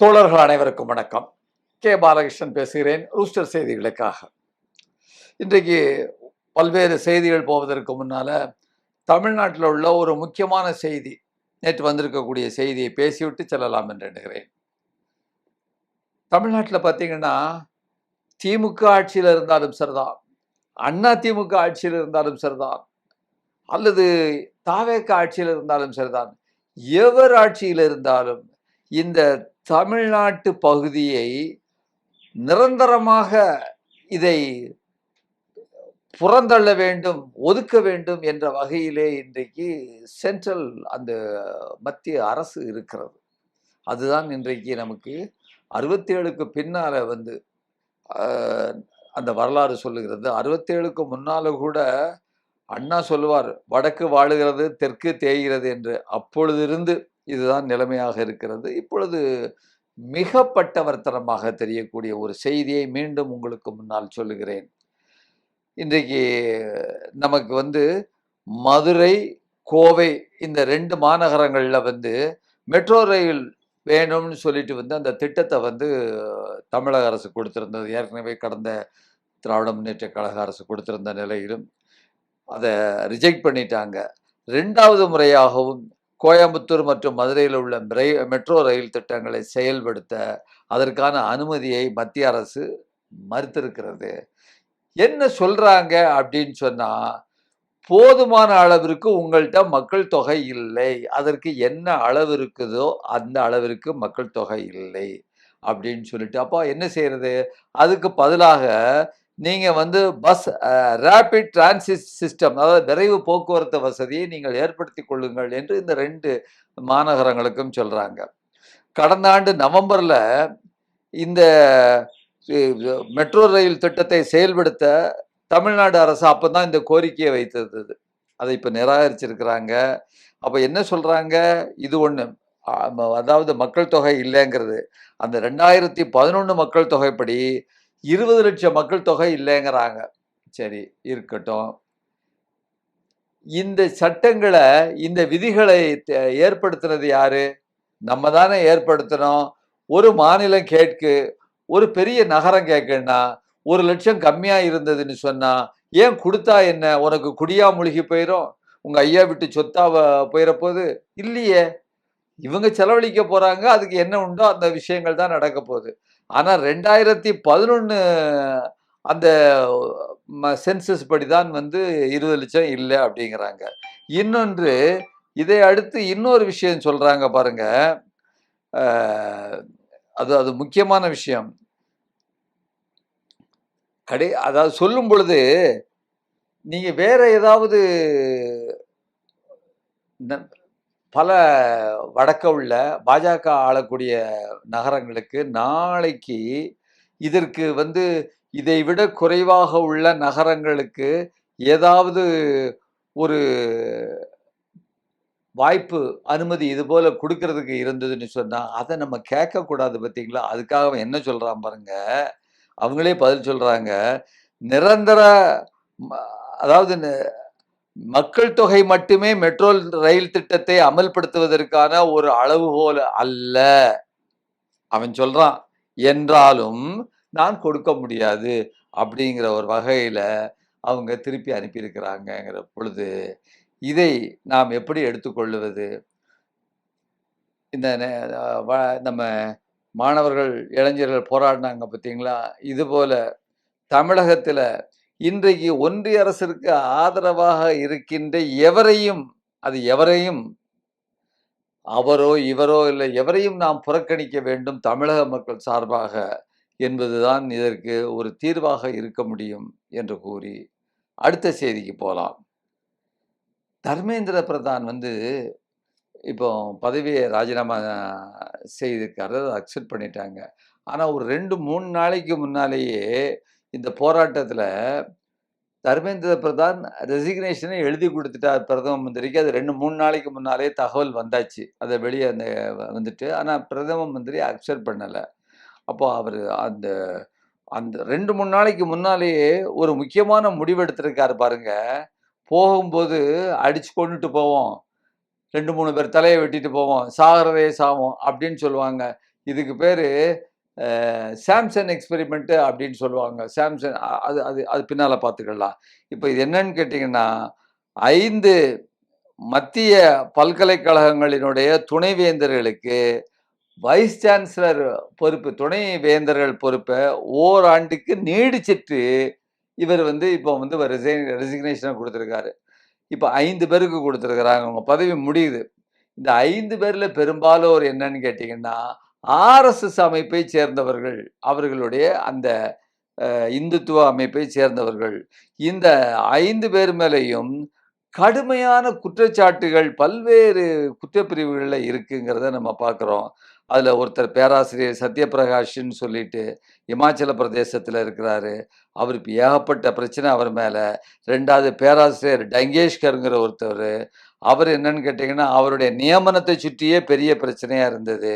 தோழர்கள் அனைவருக்கும் வணக்கம். கே பாலகிருஷ்ணன் பேசுகிறேன் ரூஸ்டர் செய்திகளுக்காக. இன்றைக்கு பல்வேறு செய்திகள் போவதற்கு முன்னால தமிழ்நாட்டில் உள்ள ஒரு முக்கியமான செய்தி, நேற்று வந்திருக்கக்கூடிய செய்தியை பேசிவிட்டு செல்லலாம் என்று எண்ணுகிறேன். தமிழ்நாட்டில் பார்த்தீங்கன்னா, திமுக ஆட்சியில் இருந்தாலும் சரிதான், அண்ணா திமுக ஆட்சியில் இருந்தாலும் சரிதான், அல்லது தாவேக ஆட்சியில் இருந்தாலும் சரிதான், எவர் ஆட்சியில் இருந்தாலும் இந்த தமிழ்நாட்டு பகுதியை நிரந்தரமாக இதை புறந்தள்ள வேண்டும், ஒதுக்க வேண்டும் என்ற வகையிலே இன்றைக்கு சென்ட்ரல் அந்த மத்திய அரசு இருக்கிறது. அதுதான் இன்றைக்கு நமக்கு 67க்கு பின்னால வந்து அந்த வரலாறு சொல்லுகிறது. 67க்கு முன்னால கூட அண்ணா சொல்லுவார், வடக்கு வாழுகிறது தெற்கு தேய்கிறது என்று. அப்பொழுதிருந்து இதுதான் நிலைமையாக இருக்கிறது. இப்பொழுது மிக பட்டவர்த்தனமாக தெரியக்கூடிய ஒரு செய்தியை மீண்டும் உங்களுக்கு முன்னால் சொல்லுகிறேன். இன்றைக்கு நமக்கு வந்து மதுரை, கோவை இந்த 2 மாநகரங்கள்ல வந்து மெட்ரோ ரயில் வேணும்னு சொல்லிட்டு வந்து அந்த திட்டத்தை வந்து தமிழக அரசு கொடுத்திருந்தது. ஏற்கனவே கடந்த திராவிட முன்னேற்ற கழக அரசு கொடுத்திருந்த நிலையிலும் அதை ரிஜெக்ட் பண்ணிட்டாங்க. 2வது முறையாகவும் கோயம்புத்தூர் மற்றும் மதுரையில் உள்ள மெட்ரோ ரயில் திட்டங்களை செயல்படுத்த அதற்கான அனுமதியை மத்திய அரசு மறுத்திருக்கிறது. என்ன சொல்றாங்க அப்படின்னு சொன்னா, போதுமான அளவிற்கு உங்கள்கிட்ட மக்கள் தொகை இல்லை, அதற்கு என்ன அளவு இருக்குதோ அந்த அளவிற்கு மக்கள் தொகை இல்லை அப்படின்னு சொல்லிட்டு, அப்போ என்ன செய்யறது? அதுக்கு பதிலாக நீங்க வந்து பஸ் ரேபிட் டிரான்சிட் சிஸ்டம், அதாவது விரைவு போக்குவரத்து வசதியை நீங்கள் ஏற்படுத்திக் கொள்ளுங்கள் என்று இந்த 2 மாநகரங்களுக்கும் சொல்றாங்க. கடந்த ஆண்டு நவம்பர்ல இந்த மெட்ரோ ரயில் திட்டத்தை செயல்படுத்த தமிழ்நாடு அரசு அப்பதான் இந்த கோரிக்கையை வைத்திருந்தது. அதை இப்ப நிராகரிச்சிருக்கிறாங்க. அப்ப என்ன சொல்றாங்க? இது ஒண்ணு, அதாவது மக்கள் தொகை இல்லைங்கிறது. அந்த 2011 மக்கள் தொகைப்படி 20 லட்சம் மக்கள் தொகை இல்லைங்கிறாங்க. சரி, இருக்கட்டும். இந்த சட்டங்களை, இந்த விதிகளை ஏற்படுத்தினது யாரு? நம்ம தானே ஏற்படுத்தணும். ஒரு மாநிலம் கேட்கு, ஒரு பெரிய நகரம் கேட்குன்னா 1 லட்சம் கம்மியா இருந்ததுன்னு சொன்னா, ஏன் கொடுத்தா என்ன? உனக்கு குடியா முழுகி போயிரும்? உங்க ஐயா விட்டு சொத்தா போயிட போகுது? இல்லையே. இவங்க செலவழிக்க போறாங்க. அதுக்கு என்ன உண்டோ அந்த விஷயங்கள் தான் நடக்க போகுது. ஆனா 2011 அந்த சென்சஸ் படிதான் வந்து 20 லட்சம் இல்லை அப்படிங்கிறாங்க. இன்னொன்று, இதை அடுத்து இன்னொரு விஷயம் சொல்றாங்க பாருங்க. அது முக்கியமான விஷயம். அதாவது சொல்லும் பொழுது நீங்க வேற ஏதாவது பல வடக்க உள்ள பாஜக ஆளக்கூடிய நகரங்களுக்கு நாளைக்கு இதற்கு வந்து இதை விட குறைவாக உள்ள நகரங்களுக்கு ஏதாவது ஒரு வாய்ப்பு, அனுமதி இது போல கொடுக்கறதுக்கு இருந்ததுன்னு சொன்னா அதை நம்ம கேட்கக்கூடாது. பார்த்தீங்களா? அதுக்காக என்ன சொல்றான் பாருங்க, அவங்களே பதில் சொல்றாங்க. நிரந்தர அதாவது மக்கள் தொகை மட்டுமே மெட்ரோ ரயில் திட்டத்தை அமல்படுத்துவதற்கான ஒரு அளவுகோல் அல்ல. அவன் சொல்றான். என்றாலும் நான் கொடுக்க முடியாது அப்படிங்கிற ஒரு வகையில அவங்க திருப்பி அனுப்பியிருக்கிறாங்கிற பொழுது இதை நாம் எப்படி எடுத்துக்கொள்வது? இந்த நம்ம மாணவர்கள், இளைஞர்கள் போராடினாங்க பார்த்தீங்களா? இது போல தமிழகத்துல இன்றைக்கு ஒன்றிய அரசிற்கு ஆதரவாக இருக்கின்ற எவரையும், அது எவரையும், அவரோ இவரோ இல்லை, எவரையும் நாம் புறக்கணிக்க வேண்டும் தமிழக மக்கள் சார்பாக என்பதுதான் இதற்கு ஒரு தீர்வாக இருக்க முடியும் என்று கூறி அடுத்த செய்திக்கு போகலாம். தர்மேந்திர பிரதான் வந்து இப்போ பதவியை ராஜினாமா செய்திருக்காரு. அதை அக்செப்ட் பண்ணிட்டாங்க. ஆனா ஒரு 2-3 நாளைக்கு முன்னாலேயே இந்த போராட்டத்துல தர்மேந்திர பிரதான் ரெசிக்னேஷனை எழுதி கொடுத்துட்டார் பிரதம மந்திரிக்கு. அது 2-3 நாளைக்கு முன்னாலே தகவல் வந்தாச்சு. அதை வெளியே வந்துட்டு, ஆனா பிரதம மந்திரி அக்செப்ட் பண்ணல. அப்போ அவரு அந்த அந்த 2-3 நாளைக்கு முன்னாலேயே ஒரு முக்கியமான முடிவு எடுத்திருக்காரு பாருங்க. போகும்போது அடிச்சு கொண்டுட்டு போவோம், 2-3 பேர் தலையை வெட்டிட்டு போவோம், சாகிறதே சாவோம் அப்படின்னு சொல்லுவாங்க. இதுக்கு பேரு சாம்சன் எக்ஸ்பெரிமெண்ட் அப்படின்னு சொல்லுவாங்க. சாம்சன் அது அது அது பின்னால பார்த்துக்கலாம். இப்ப இது என்னன்னு கேட்டீங்கன்னா, 5 மத்திய பல்கலைக்கழகங்களினுடைய துணைவேந்தர்களுக்கு வைஸ் சான்சலர் பொறுப்பு, துணை வேந்தர்கள் பொறுப்பை ஓராண்டுக்கு நீடிச்சிட்டு இவர் வந்து இப்போ வந்து ரெசிக்னேஷனை கொடுத்துருக்காரு. இப்போ 5 பேருக்கு கொடுத்துருக்குறாங்க. அவங்க பதவி முடியுது. இந்த 5 பேர்ல பெரும்பாலோர் என்னன்னு கேட்டீங்கன்னா, ஆர்எஸ்எஸ் அமைப்பை சேர்ந்தவர்கள். அவர்களுடைய அந்த இந்துத்துவ அமைப்பை சேர்ந்தவர்கள். இந்த 5 பேர் மேலேயும் கடுமையான குற்றச்சாட்டுகள் பல்வேறு குற்றப்பிரிவுகள்ல இருக்குங்கிறத நம்ம பார்க்குறோம். அதுல ஒருத்தர் பேராசிரியர் சத்யபிரகாஷ்ன்னு சொல்லிட்டு இமாச்சல பிரதேசத்துல இருக்கிறாரு. அவருக்கு ஏகப்பட்ட பிரச்சனை அவர் மேல. 2வது பேராசிரியர் டங்கேஷ்கர்ங்கிற ஒருத்தர். அவர் என்னன்னு கேட்டீங்கன்னா, அவருடைய நியமனத்தை சுற்றியே பெரிய பிரச்சனையா இருந்தது.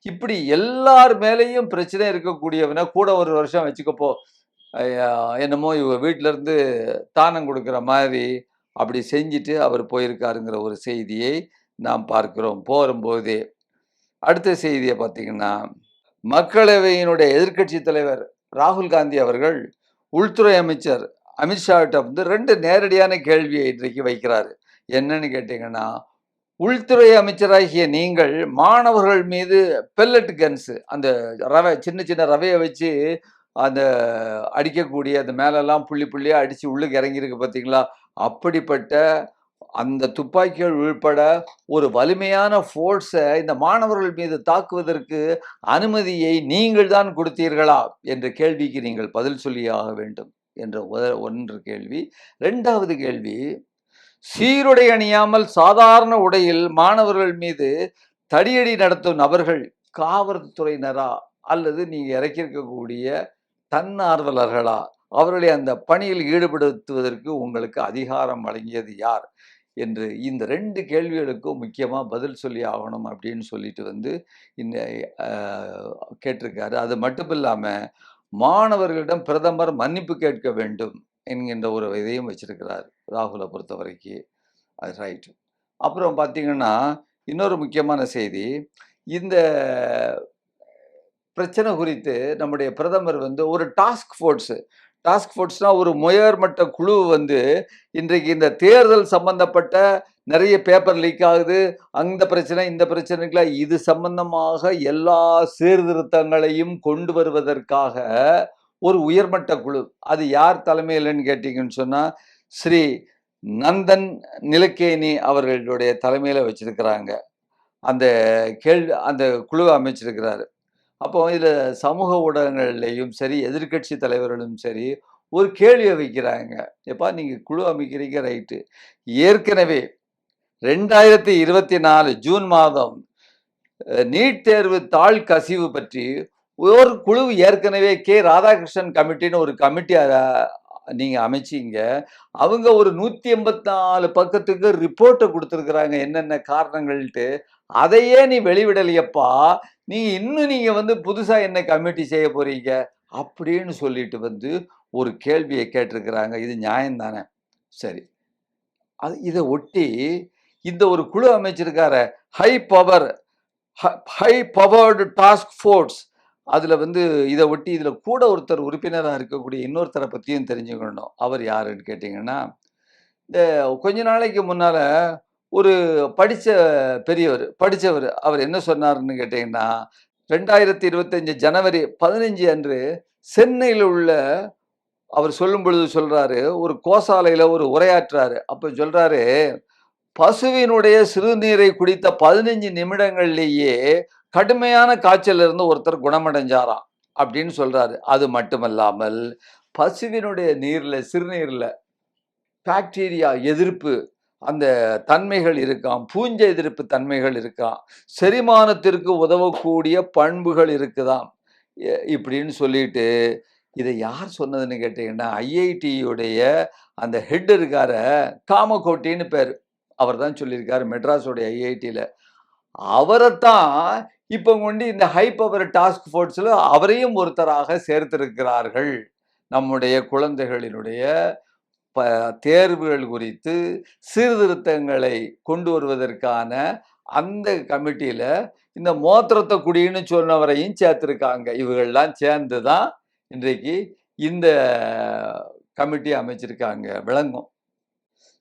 இப்படி எல்லார் மேலேயும் பிரச்சனை இருக்கக்கூடியவன கூட ஒரு வருஷம் வச்சுக்கப்போ, என்னமோ இவங்க வீட்ல இருந்து தானம் கொடுக்குற மாதிரி அப்படி செஞ்சுட்டு அவர் போயிருக்காருங்கிற ஒரு செய்தியை நாம் பார்க்கிறோம் போரும்போதே. அடுத்த செய்தியை பார்த்தீங்கன்னா, மக்களவையினுடைய எதிர்க்கட்சி தலைவர் ராகுல் காந்தி அவர்கள் உள்துறை அமைச்சர் அமித்ஷாவிட்ட வந்து 2 நேரடியான கேள்வியை இன்றைக்கு வைக்கிறாரு. என்னன்னு கேட்டீங்கன்னா, உள்துறை அமைச்சராகிய நீங்கள் மாணவர்கள் மீது பெல்லட் கன்ஸ், அந்த ரவை சின்ன சின்ன ரவையை வச்சு அந்த அடிக்கக்கூடிய, அந்த மேலெல்லாம் புள்ளி புள்ளியா அடிச்சு உள்ளுக்கு இறங்கியிருக்கு பார்த்தீங்களா? அப்படிப்பட்ட அந்த துப்பாக்கிகள் உள்பட ஒரு வலிமையான ஃபோர்ஸை இந்த மாணவர்கள் மீது தாக்குவதற்கு அனுமதியை நீங்கள் தான் கொடுத்தீர்களா என்ற கேள்விக்கு நீங்கள் பதில் சொல்லியாக வேண்டும் என்ற ஒன்று கேள்வி. 2வது கேள்வி, சீருடை அணியாமல் சாதாரண உடையில் மாணவர்கள் மீது தடியடி நடத்தும் நபர்கள் காவல்துறையினரா அல்லது நீங்க இறக்கியிருக்கக்கூடிய தன்னார்வலர்களா? அவர்களை அந்த பணியில் ஈடுபடுத்துவதற்கு உங்களுக்கு அதிகாரம் வழங்கியது யார் என்று இந்த 2 கேள்விகளுக்கும் முக்கியமா பதில் சொல்லி ஆகணும் அப்படின்னு சொல்லிட்டு வந்து இந்த கேட்டிருக்காரு. அது மட்டும் இல்லாம மாணவர்களிடம் பிரதமர் மன்னிப்பு கேட்க வேண்டும் என்கின்ற ஒரு இதையும் வச்சிருக்கிறார் ராகுலை பொறுத்த வரைக்கும். அது ரைட். அப்புறம் பார்த்தீங்கன்னா, இன்னொரு முக்கியமான செய்தி, இந்த பிரச்சனை குறித்து நம்முடைய பிரதமர் வந்து ஒரு டாஸ்க் ஃபோர்ஸ்னா ஒரு உயர்மட்ட குழு வந்து இன்றைக்கு இந்த தேர்தல் சம்பந்தப்பட்ட நிறைய பேப்பர் லீக் ஆகுது, அந்த பிரச்சனை இந்த பிரச்சனைக்குலாம் இது சம்பந்தமாக எல்லா சீர்திருத்தங்களையும் கொண்டு வருவதற்காக ஒரு உயர்மட்ட குழு. அது யார் தலைமையிலன்னு கேட்டீங்கன்னு சொன்னா, ஸ்ரீ நந்தன் நிலக்கேனி அவர்களுடைய தலைமையில வச்சிருக்கிறாங்க. அந்த அந்த குழுவை அமைச்சிருக்கிறாரு. அப்போ இதுல சமூக ஊடகங்கள்லையும் சரி, எதிர்க்கட்சி தலைவர்களும் சரி, ஒரு கேள்வியை வைக்கிறாங்க. எப்பா நீங்க குழு அமைக்கிறீங்க ரைட்டு. ஏற்கனவே 2024 ஜூன் மாதம் நீட் தேர்வு தாழ் கசிவு பற்றி ஒரு குழு ஏற்கனவே ராதாகிருஷ்ணன் கமிட்டின்னு ஒரு கமிட்டி நீங்க அமைச்சீங்க. அவங்க ஒரு 184 பக்கத்துக்கு ரிப்போர்ட்டை கொடுத்துருக்குறாங்க என்னென்ன காரணங்கள்ட்டு. அதையே நீ வெளிவிடலையப்பா, நீங்க வந்து புதுசா என்ன கமிட்டி செய்ய போறீங்க அப்படின்னு சொல்லிட்டு வந்து ஒரு கேள்வியை கேட்டிருக்கிறாங்க. இது நியாயம் தானே? சரி, இதை ஒட்டி இந்த ஒரு குழு அமைச்சிருக்காரு, ஹை பவர்டு டாஸ்க் ஃபோர்ஸ். அதுல வந்து இதை ஒட்டி இதுல கூட ஒருத்தர் உறுப்பினராக இருக்கக்கூடிய இன்னொருத்தரை பத்தியும் தெரிஞ்சுக்கணும். அவர் யாருன்னு கேட்டீங்கன்னா, இந்த கொஞ்ச நாளைக்கு முன்னால ஒரு படிச்சவர் அவர் என்ன சொன்னாருன்னு கேட்டீங்கன்னா, 2025 ஜனவரி 15 அன்று சென்னையில் உள்ள அவர் சொல்லும் பொழுது சொல்றாரு, ஒரு கோசாலையில ஒரு உரையாற்றுறாரு. அப்ப சொல்றாரு, பசுவினுடைய சிறுநீரை குடித்த 15 நிமிடங்கள்லேயே கடுமையான காய்ச்சல் இருந்து ஒருத்தர் குணமடைஞ்சாராம் அப்படின்னு சொல்றாரு. அது மட்டுமல்லாமல் பசுவினுடைய சிறுநீர்ல பாக்டீரியா எதிர்ப்பு அந்த தன்மைகள் இருக்காம், பூஞ்சை எதிர்ப்பு தன்மைகள் இருக்காம், செரிமானத்திற்கு உதவக்கூடிய பண்புகள் இருக்குதாம் இப்படின்னு சொல்லிட்டு, இதை யார் சொன்னதுன்னு கேட்டீங்கன்னா, ஐஐடியுடைய அந்த ஹெட் இருக்கார காமகோட்டின்னு பேர், அவர் தான் சொல்லியிருக்காரு மெட்ராஸோடைய ஐஐடியில. அவரைத்தான் இப்ப கொண்டு இந்த ஹை பவர் டாஸ்க் ஃபோர்ஸ்ல அவரையும் ஒருத்தராக சேர்த்திருக்கிறார்கள். நம்முடைய குழந்தைகளினுடைய தேர்வுகள் குறித்து சீர்திருத்தங்களை கொண்டு வருவதற்கான அந்த கமிட்டியில இந்த மோத்திரத்தை குடின்னு சொன்னவரையும் சேர்த்திருக்காங்க. இவங்கள்லாம் சேர்ந்து தான் இன்றைக்கு இந்த கமிட்டி அமைச்சிருக்காங்க. விளங்கும்.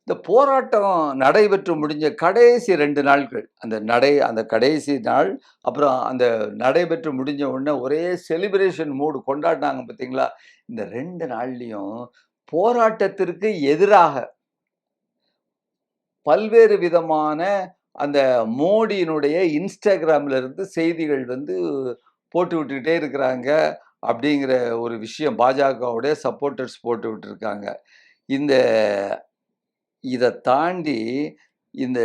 இந்த போராட்டம் நடைபெற்று முடிஞ்ச கடைசி 2 நாட்கள், அந்த கடைசி நாள், அப்புறம் அந்த நடைபெற்று முடிஞ்ச உடனே ஒரே செலிப்ரேஷன் மூடு கொண்டாடினாங்க பார்த்தீங்களா? இந்த 2 நாள்லயும் போராட்டத்திற்கு எதிராக பல்வேறு விதமான அந்த மோடியினுடைய இன்ஸ்டாகிராம்ல இருந்து செய்திகள் போட்டு விட்டுக்கிட்டே இருக்கிறாங்க. அப்படிங்கிற ஒரு விஷயம் பாஜகவுடைய சப்போர்ட்டர்ஸ் போட்டு விட்டுருக்காங்க. இதை தாண்டி இந்த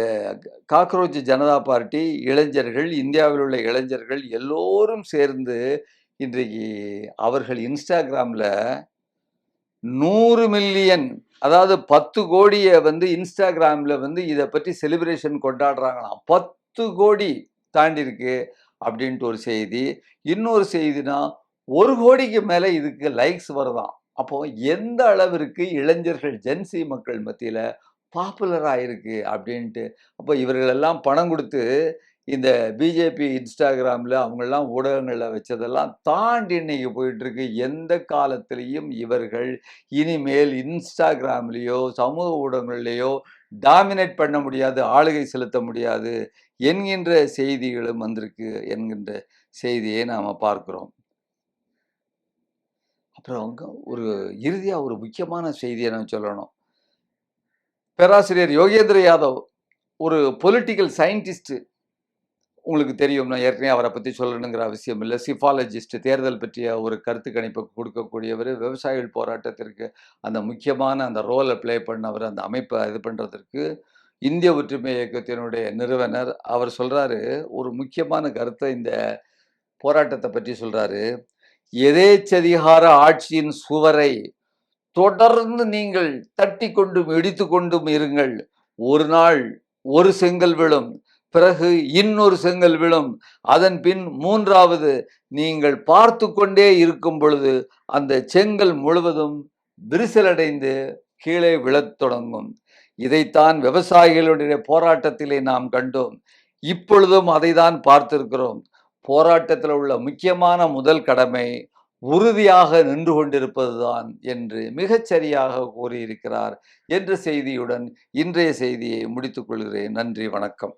காக்ரோச் ஜனதா பார்ட்டி இளைஞர்கள், இந்தியாவில் உள்ள இளைஞர்கள் எல்லோரும் சேர்ந்து இன்றைக்கு அவர்கள் இன்ஸ்டாகிராம்ல 100 மில்லியன், அதாவது 10 கோடியை இன்ஸ்டாகிராம்ல இதை பற்றி செலிப்ரேஷன் கொண்டாடுறாங்களாம். 10 கோடி தாண்டி இருக்கு அப்படின்ட்டு ஒரு செய்தி. இன்னொரு செய்தினா 1 கோடிக்கு மேல இதுக்கு லைக்ஸ் வருதாம். அப்போ எந்த அளவிற்கு இளைஞர்கள் ஜென்சி மக்கள் மத்தியில பாப்புலர் ஆயிருக்கு அப்படின்ட்டு. அப்போ இவர்கள் எல்லாம் பணம் கொடுத்து இந்த பிஜேபி இன்ஸ்டாகிராம்ல அவங்கெல்லாம் ஊடகங்கள்ல வச்சதெல்லாம் தாண்டி இன்னைக்கு போயிட்டு இருக்கு. எந்த காலத்திலையும் இவர்கள் இனிமேல் இன்ஸ்டாகிராம்லயோ சமூக ஊடகங்கள்லயோ டாமினேட் பண்ண முடியாது, ஆளுகை செலுத்த முடியாது என்கின்ற செய்திகளும் வந்திருக்கு என்கின்ற செய்தியை நாம பார்க்கிறோம். அப்புறம் ஒரு இறுதியா ஒரு முக்கியமான செய்தியை நான் சொல்லணும். பேராசிரியர் யோகேந்திர யாதவ் ஒரு பொலிட்டிக்கல் சயின்டிஸ்ட். உங்களுக்கு தெரியும், நான் ஏற்கனவே அவரை பற்றி சொல்லணுங்கிற அவசியம் இல்லை. சிஃபாலஜிஸ்ட், தேர்தல் பற்றிய ஒரு கருத்து கணிப்பு கொடுக்கக்கூடியவர். விவசாயிகள் போராட்டத்திற்கு அந்த முக்கியமான அந்த ரோலை ப்ளே பண்ணவர், அந்த அமைப்பை இது பண்ணுறதற்கு இந்திய ஒற்றுமை இயக்கத்தினுடைய நிறுவனர். அவர் சொல்கிறாரு ஒரு முக்கியமான கருத்தை இந்த போராட்டத்தை பற்றி சொல்கிறாரு. எதேச்சதிகார ஆட்சியின் சுவரை தொடர்ந்து நீங்கள் தட்டி கொண்டும் இடித்து கொண்டும் இருங்கள். ஒரு நாள் ஒரு செங்கல் விழும், பிறகு இன்னொரு செங்கல் விழும், அதன் பின் 3வது. நீங்கள் பார்த்து கொண்டே இருக்கும் பொழுது அந்த செங்கல் முழுவதும் விரிசலடைந்து கீழே விழத் தொடங்கும். இதைத்தான் விவசாயிகளுடைய போராட்டத்திலே நாம் கண்டோம். இப்பொழுதும் அதை தான் பார்த்திருக்கிறோம். போராட்டத்தில் உள்ள முக்கியமான முதல் கடமை உறுதியாக நின்று கொண்டிருப்பதுதான் என்று மிகச்சரியாக கூறியிருக்கிறார் என்ற செய்தியுடன் இன்றைய செய்தியை முடித்துக் கொள்கிறேன். நன்றி, வணக்கம்.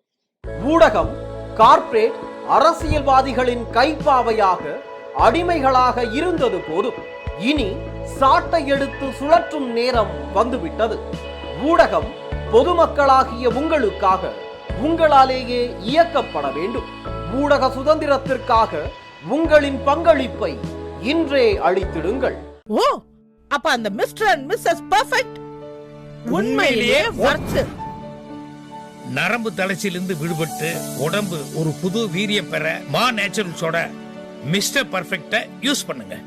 ஊடகம் கார்ப்பரேட் அரசியல்வாதிகளின் கைப்பாவையாக அடிமைகளாக இருந்தது போதும். இனி சாட்டை எடுத்து சுழற்றும் நேரம் வந்துவிட்டது. ஊடகம் பொதுமக்களாகிய உங்களுக்காக, உங்களாலேயே இயக்கப்பட வேண்டும். ஊடக சுதந்திரத்திற்காக உங்களின் பங்களிப்பை இன்றே அளித்திடுங்கள். ஓ, அப்ப அந்த மிஸ்டர் அண்ட் மிஸ்ஸஸ் பெர்ஃபெக்ட் உண்மையிலேயே வர்த். நரம்பு தளர்ச்சியிலிருந்து விடுபட்டு உடம்பு ஒரு புது வீரியம் பெற மா நேச்சுரல்ஸோட மிஸ்டர் பெர்ஃபெக்ட்டை யூஸ் பண்ணுங்க.